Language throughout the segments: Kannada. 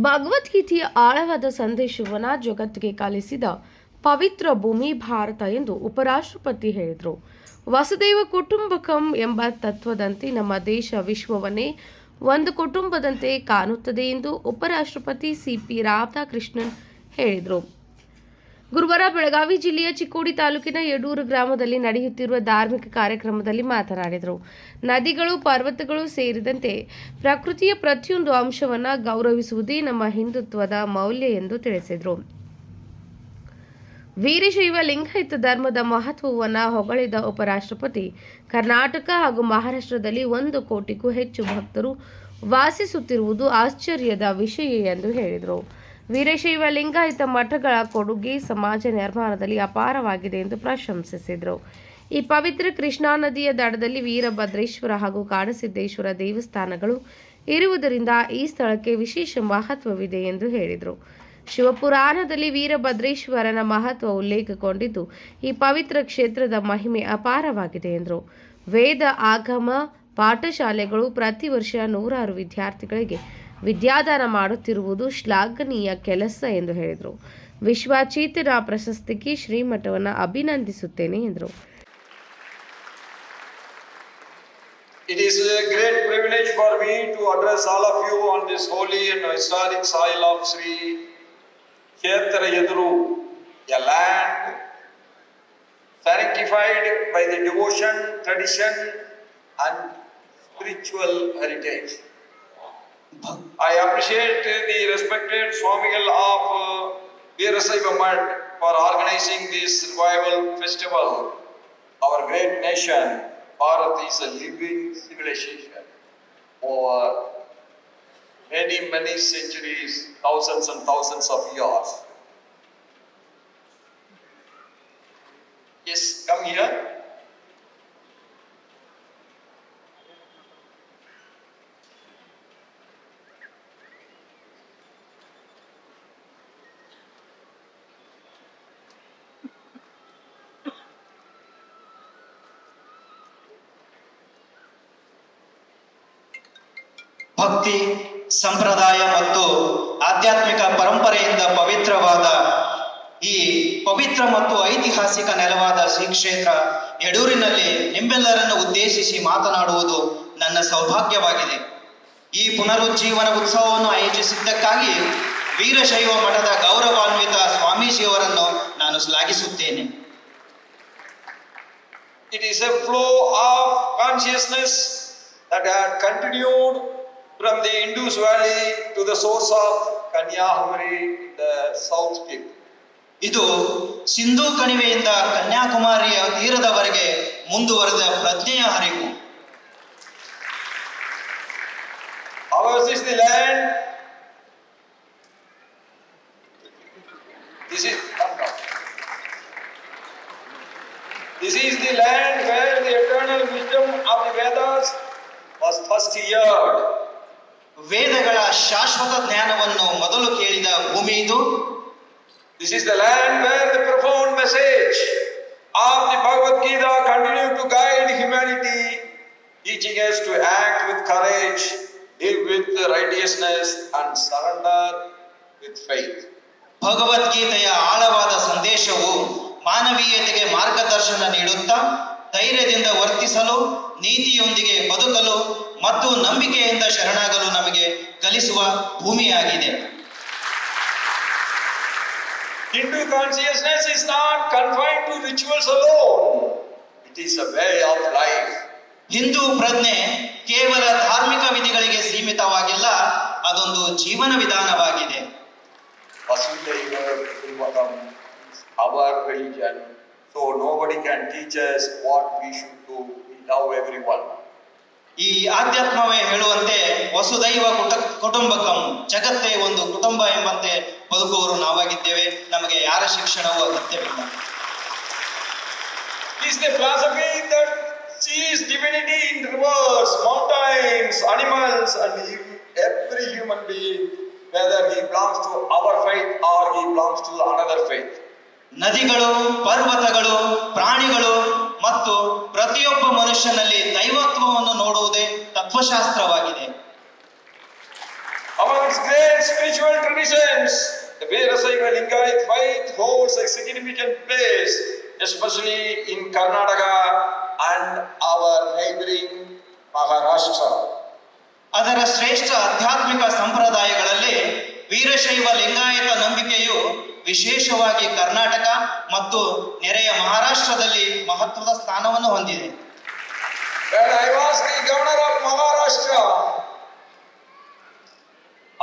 ಭಗವದ್ಗೀತೆಯ ಆಳವಾದ ಸಂದೇಶವನ್ನು ಜಗತ್ತಿಗೆ ಕಲಿಸಿದ ಪವಿತ್ರ ಭೂಮಿ ಭಾರತ ಎಂದು ಉಪರಾಷ್ಟ್ರಪತಿ ಹೇಳಿದರು. ವಸುದೈವ ಕುಟುಂಬಕಂ ಎಂಬ ತತ್ವದಂತೆ ನಮ್ಮ ದೇಶ ವಿಶ್ವವನ್ನೇ ಒಂದು ಕುಟುಂಬದಂತೆ ಕಾಣುತ್ತದೆ ಎಂದು ಉಪರಾಷ್ಟ್ರಪತಿ ಸಿಪಿ ರಾಧಾಕೃಷ್ಣನ್ ಹೇಳಿದರು. ಗುರುವಾರ ಬೆಳಗಾವಿ ಜಿಲ್ಲೆಯ ಚಿಕ್ಕೋಡಿ ತಾಲೂಕಿನ ಯಡೂರು ಗ್ರಾಮದಲ್ಲಿ ನಡೆಯುತ್ತಿರುವ ಧಾರ್ಮಿಕ ಕಾರ್ಯಕ್ರಮದಲ್ಲಿ ಮಾತನಾಡಿದರು. ನದಿಗಳು, ಪರ್ವತಗಳು ಸೇರಿದಂತೆ ಪ್ರಕೃತಿಯ ಪ್ರತಿಯೊಂದು ಅಂಶವನ್ನು ಗೌರವಿಸುವುದೇ ನಮ್ಮ ಹಿಂದುತ್ವದ ಮೌಲ್ಯ ಎಂದು ತಿಳಿಸಿದರು. ವೀರಶೈವ ಲಿಂಗಾಯತ ಧರ್ಮದ ಮಹತ್ವವನ್ನು ಹೊಗಳಿದ ಉಪರಾಷ್ಟ್ರಪತಿ, ಕರ್ನಾಟಕ ಹಾಗೂ ಮಹಾರಾಷ್ಟ್ರದಲ್ಲಿ 1 ಕೋಟಿಗೂ ಹೆಚ್ಚು ಭಕ್ತರು ವಾಸಿಸುತ್ತಿರುವುದು ಆಶ್ಚರ್ಯದ ವಿಷಯ ಎಂದು ಹೇಳಿದರು. ವೀರಶೈವ ಲಿಂಗಾಯತ ಮಠಗಳ ಕೊಡುಗೆ ಸಮಾಜ ನಿರ್ಮಾಣದಲ್ಲಿ ಅಪಾರವಾಗಿದೆ ಎಂದು ಪ್ರಶಂಸಿಸಿದರು. ಈ ಪವಿತ್ರ ಕೃಷ್ಣಾ ನದಿಯ ದಡದಲ್ಲಿ ವೀರಭದ್ರೇಶ್ವರ ಹಾಗೂ ಕಾಡಸಿದ್ದೇಶ್ವರ ದೇವಸ್ಥಾನಗಳು ಇರುವುದರಿಂದ ಈ ಸ್ಥಳಕ್ಕೆ ವಿಶೇಷ ಮಹತ್ವವಿದೆ ಎಂದು ಹೇಳಿದರು. ಶಿವಪುರಾಣದಲ್ಲಿ ವೀರಭದ್ರೇಶ್ವರನ ಮಹತ್ವ ಉಲ್ಲೇಖಗೊಂಡಿದ್ದು, ಈ ಪವಿತ್ರ ಕ್ಷೇತ್ರದ ಮಹಿಮೆ ಅಪಾರವಾಗಿದೆ ಎಂದರು. ವೇದ ಆಗಮ ಪಾಠಶಾಲೆಗಳು ಪ್ರತಿ ವರ್ಷ 100 ವಿದ್ಯಾರ್ಥಿಗಳಿಗೆ ವಿದ್ಯಾದಾನ ಮಾಡುತ್ತಿರುವುದು ಶ್ಲಾಘನೀಯ ಕೆಲಸ ಎಂದು ಹೇಳಿದರು. ವಿಶ್ವಚೇತನ ಪ್ರಶಸ್ತಿಗೆ ಶ್ರೀಮಠವನ್ನು ಅಭಿನಂದಿಸುತ್ತೇನೆ ಎಂದರು. It is a great privilege for me to address all of you on this holy and historic soil of Sri Kshetra Yaduru, a land sanctified by the devotion, tradition and spiritual heritage. I appreciate the respected Swamigal of Veerasaiva Mutt for organizing this revival festival. Our great nation, Bharat, is a living civilization over many centuries, thousands and thousands of years. Yes, come here. ಭಕ್ತಿ, ಸಂಪ್ರದಾಯ ಮತ್ತು ಆಧ್ಯಾತ್ಮಿಕ ಪರಂಪರೆಯಿಂದ ಪವಿತ್ರವಾದ ಈ ಪವಿತ್ರ ಮತ್ತು ಐತಿಹಾಸಿಕ ನೆಲವಾದ ಶ್ರೀ ಕ್ಷೇತ್ರ ಯಡೂರಿನಲ್ಲಿ ನಿಮ್ಮೆಲ್ಲರನ್ನು ಉದ್ದೇಶಿಸಿ ಮಾತನಾಡುವುದು ನನ್ನ ಸೌಭಾಗ್ಯವಾಗಿದೆ. ಈ ಪುನರುಜ್ಜೀವನ ಉತ್ಸವವನ್ನು ಆಯೋಜಿಸಿದ್ದಕ್ಕಾಗಿ ವೀರಶೈವ ಮಠದ ಗೌರವಾನ್ವಿತ ಸ್ವಾಮೀಜಿಯವರನ್ನು ನಾನು ಶ್ಲಾಘಿಸುತ್ತೇನೆ. It is a flow of consciousness that had continued from the Indus Valley to the source of Kanyakumari in the south tip. ಇದು ಸಿಂಧೂ ಕಣಿವೆಯಿಂದ ಕನ್ಯಾಕುಮಾರಿಯ ತೀರದವರೆಗೆ ಮುಂದುವರೆದ ಪ್ರಜ್ಞೆಯ ಹರಿವು. Ours is the land. This is the land where the eternal wisdom of the Vedas was first heard. ವೇದಗಳ ಶಾಶ್ವತ ಜ್ಞಾನವನ್ನು ಮೊದಲು ಕೇಳಿದ ಭೂಮಿ ಇದು. This is the land where the profound message of the Bhagavad Gita continued to guide humanity, teaching us to act with courage, live with righteousness and surrender with faith. ಭಗವದ್ಗೀತೆಯ ಆಳವಾದ ಸಂದೇಶವು ಮಾನವೀಯತೆಗೆ ಮಾರ್ಗದರ್ಶನ ನೀಡುತ್ತಾ ಧೈರ್ಯದಿಂದ ವರ್ತಿಸಲು, ನೀತಿಯೊಂದಿಗೆ ಬದುಕಲು ಮತ್ತು ನಂಬಿಕೆಯಿಂದ ಶರಣಾಗಲು ನಮಗೆ ಕಲಿಸುವ ಭೂಮಿಯಾಗಿದೆ. Hindu consciousness is not confined to rituals alone. It is a way of life. Hindu ಪ್ರಜ್ಞೆ ಕೇವಲ ಧಾರ್ಮಿಕ ವಿಧಿಗಳಿಗೆ ಸೀಮಿತವಾಗಿಲ್ಲ, ಅದೊಂದು ಜೀವನ ವಿಧಾನವಾಗಿದೆ. Vasudhaiva Kutumbakam is our religion, so nobody can teach us what we should do. We love everyone. ಈ ಆಧ್ಯಾತ್ಮವೇ ಹೇಳುವಂತೆ ವಸುದೈವ ಕುಟುಂಬಕಂ, ಜಗತ್ತೇ ಒಂದು ಕುಟುಂಬ ಎಂಬಂತೆ ಬದುಕುವವರು ನಾವಾಗಿದ್ದೇವೆ. ನಮಗೆ ಯಾರ ಶಿಕ್ಷಣವೂ ಅಗತ್ಯವಿಲ್ಲ. It is the philosophy that sees divinity in rivers, mountains, animals and every human being, whether he belongs to our faith or he belongs to another faith. ನದಿಗಳು, ಪರ್ವತಗಳು, ಪ್ರಾಣಿಗಳು ಮತ್ತು ಪ್ರತಿಯೊಬ್ಬ ಮನುಷ್ಯನಲ್ಲಿ ದೈವತ್ವವನ್ನು ನೋಡುವುದೇ ತತ್ವಶಾಸ್ತ್ರವಾಗಿದೆ. Among its great spiritual Veerashaiva Lingayat faith holds a significant place, especially in Karnataka and our neighboring Maharashtra. ಅದರ ಶ್ರೇಷ್ಠ ಆಧ್ಯಾತ್ಮಿಕ ಸಂಪ್ರದಾಯಗಳಲ್ಲಿ ವೀರಶೈವ ಲಿಂಗಾಯತ ನಂಬಿಕೆಯು ವಿಶೇಷವಾಗಿ ಕರ್ನಾಟಕ ಮತ್ತು ನೆರೆಯ ಮಹಾರಾಷ್ಟ್ರದಲ್ಲಿ ಮಹತ್ವದ ಸ್ಥಾನವನ್ನು ಹೊಂದಿದೆ. When I was the governor of Maharashtra,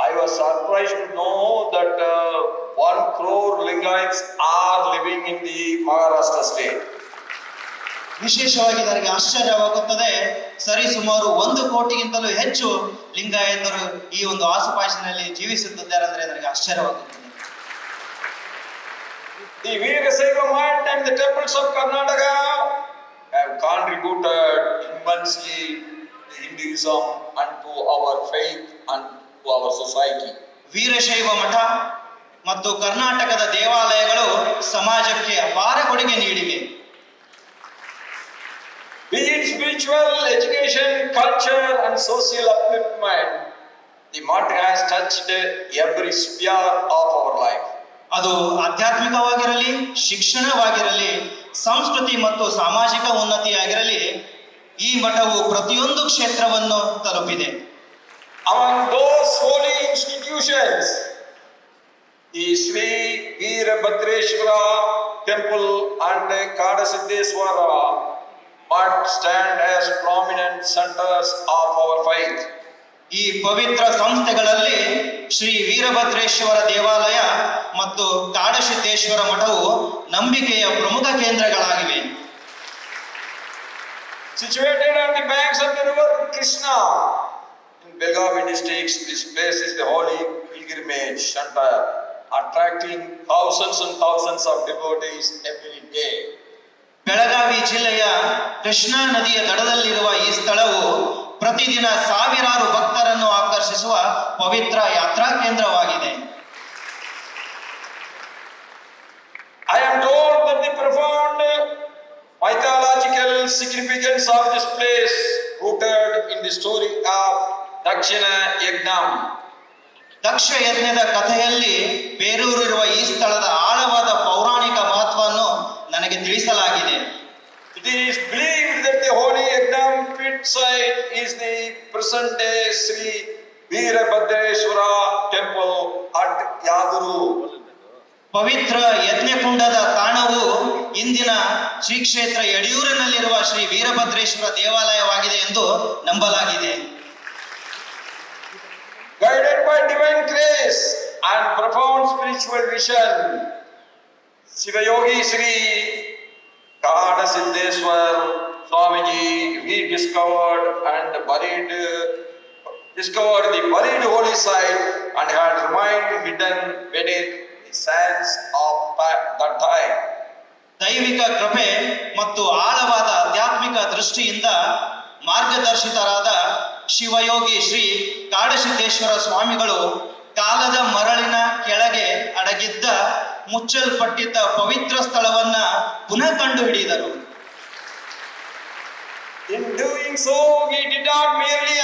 I was surprised to know that 1 crore Lingayats are living in the Maharashtra state. ವಿಶೇಷವಾಗಿ ನನಗೆ ಆಶ್ಚರ್ಯವಾಗುತ್ತದೆ, ಸರಿಸುಮಾರು 1 ಕೋಟಿಗಿಂತಲೂ ಹೆಚ್ಚು ಲಿಂಗಾಯತರು ಈ ಒಂದು ಆಸುಪಾಸಿನಲ್ಲಿ ಜೀವಿಸುತ್ತಿದ್ದಾರೆ ಅಂದರೆ ನನಗೆ ಆಶ್ಚರ್ಯವಾಗುತ್ತದೆ. The Veerashaiva mind and the temples of Karnataka have contributed immensely to Hinduism and to our faith and to our society. Veerashaiva ಮಠ ಮತ್ತು ಕರ್ನಾಟಕದ ದೇವಾಲಯಗಳು ಸಮಾಜಕ್ಕೆ ಅಪಾರ ಕೊಡುಗೆ ನೀಡಿವೆ. Be it spiritual, education, culture and social upliftment, the mud has touched every sphere of our life. ಅದು ಆಧ್ಯಾತ್ಮಿಕವಾಗಿರಲಿ, ಶಿಕ್ಷಣವಾಗಿರಲಿ, ಸಂಸ್ಕೃತಿ ಮತ್ತು ಸಾಮಾಜಿಕ ಉನ್ನತಿಯಾಗಿರಲಿ, ಈ ಮಠವು ಪ್ರತಿಯೊಂದು ಕ್ಷೇತ್ರವನ್ನು ತಲುಪಿದೆ. Among those holy institutions, the Sri Veerabhadrashwara Temple and Kadasiddheswara must stand as prominent centers of our faith. ಈ ಪವಿತ್ರ ಸಂಸ್ಥೆಗಳಲ್ಲಿ ಶ್ರೀ ವೀರಭದ್ರೇಶ್ವರ ದೇವಾಲಯ ಮತ್ತು ಕಾಡಸಿದ್ದೇಶ್ವರ ಮಠವು ನಂಬಿಕೆಯ ಪ್ರಮುಖ ಕೇಂದ್ರಗಳಾಗಿವೆ. Situated on the banks of the river Krishna in Belgavi district, this place is the holy pilgrimage center, attracting thousands and thousands of devotees every day. Belagavi ಜಿಲ್ಲೆಯ ಕೃಷ್ಣಾ ನದಿಯ ದಡದಲ್ಲಿರುವ ಈ ಸ್ಥಳವು ಪ್ರತಿದಿನ ಸಾವಿರಾರು ಭಕ್ತರನ್ನು ಆಕರ್ಷಿಸುವ ಪವಿತ್ರ ಯಾತ್ರಾ ಕೇಂದ್ರವಾಗಿದೆ. I am told that the profound mythological significance of this place rooted in the story of Dakshina Yagnam. ದಕ್ಷ ಯಜ್ಞದ ಕಥೆಯಲ್ಲಿ ಬೇರೂರಿರುವ ಈ ಸ್ಥಳದ ಆಳವಾದ ಪೌರಾಣಿಕ ಮಹತ್ವವನ್ನು ನನಗೆ ತಿಳಿಸಲಾಗಿದೆ. It is believed that the holy Yagnam pit site is the present day Sri Veerabhadrashwara temple at Yaduru. ಪವಿತ್ರ ಯಜ್ಞಕುಂಡದ ತಾಣವು ಇಂದಿನ ಶ್ರೀ ಕ್ಷೇತ್ರ ಯಡಿಯೂರಿನಲ್ಲಿರುವ ಶ್ರೀ ವೀರಭದ್ರೇಶ್ವರ ದೇವಾಲಯವಾಗಿದೆ ಎಂದು ನಂಬಲಾಗಿದೆ. Guided by divine grace and profound spiritual vision, Sivayogi Sri Kadasiddheswar Swamiji rediscovered the buried holy site and had remained hidden beneath the sands of that time. ದೈವಿಕ ಕೃಪೆ ಮತ್ತು ಆಳವಾದ ಆಧ್ಯಾತ್ಮಿಕ ದೃಷ್ಟಿಯಿಂದ ಮಾರ್ಗದರ್ಶಿತರಾದ ಶಿವಯೋಗಿ ಶ್ರೀ ಕಾಡಸಿದ್ದೇಶ್ವರ ಸ್ವಾಮಿಗಳು ಕಾಲದ ಮರಳಿನ ಕೆಳಗೆ ಅಡಗಿದ್ದ ಮುಚ್ಚಲ್ಪಟ್ಟಿದ್ದ ಪವಿತ್ರ ಸ್ಥಳವನ್ನ ಪುನಃ ಕಂಡುಹಿಡಿದರು. In doing so, he did not merely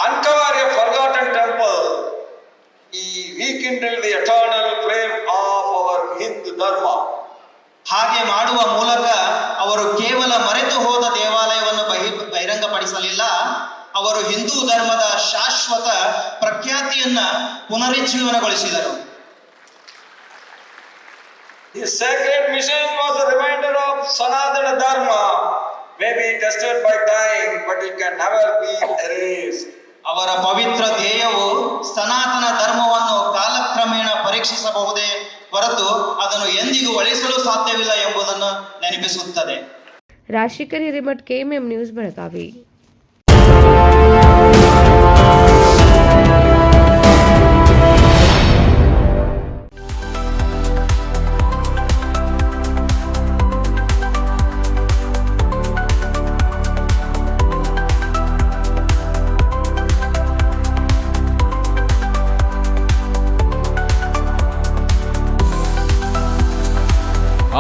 uncover a forgotten temple, he rekindled the eternal flame of our Hindu Dharma. ಹಾಗೆ ಮಾಡುವ ಮೂಲಕ ಅವರು ಕೇವಲ ಮರೆತು ಹೋದ ದೇವಾಲಯವನ್ನು ಬಹಿರಂಗಪಡಿಸಲಿಲ್ಲ, ಅವರು ಹಿಂದೂ ಧರ್ಮದ ಶಾಶ್ವತ ಪ್ರಖ್ಯಾತಿಯನ್ನ ಪುನರುಜ್ಜೀವನಗೊಳಿಸಿದರು. His sacred mission was a reminder of Sanatana Dharma, may be tested by time, but it can never be erased. ಅವರ ಪವಿತ್ರ ಧ್ಯೇಯವು ಸನಾತನ ಧರ್ಮವನ್ನು ಕಾಲಕ್ರಮೇಣ ಪರೀಕ್ಷಿಸಬಹುದೇ ಹೊರತು ಅದನ್ನು ಎಂದಿಗೂ ಅಳಿಸಲು ಸಾಧ್ಯವಿಲ್ಲ ಎಂಬುದನ್ನು ನೆನಪಿಸುತ್ತದೆ. ರಾಶಿಕರಿ ರಿಮಟ್ KMM ನ್ಯೂಸ್ ಬೆಳಗಾವಿ.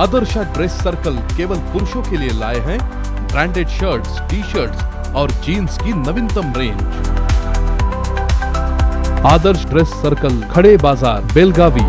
आदर्श ड्रेस सर्कल केवल पुरुषों के लिए लाए हैं ब्रांडेड शर्ट्स, टी शर्ट्स और जीन्स की नवीनतम रेंज। आदर्श ड्रेस सर्कल, खड़े बाजार, बेलगावी।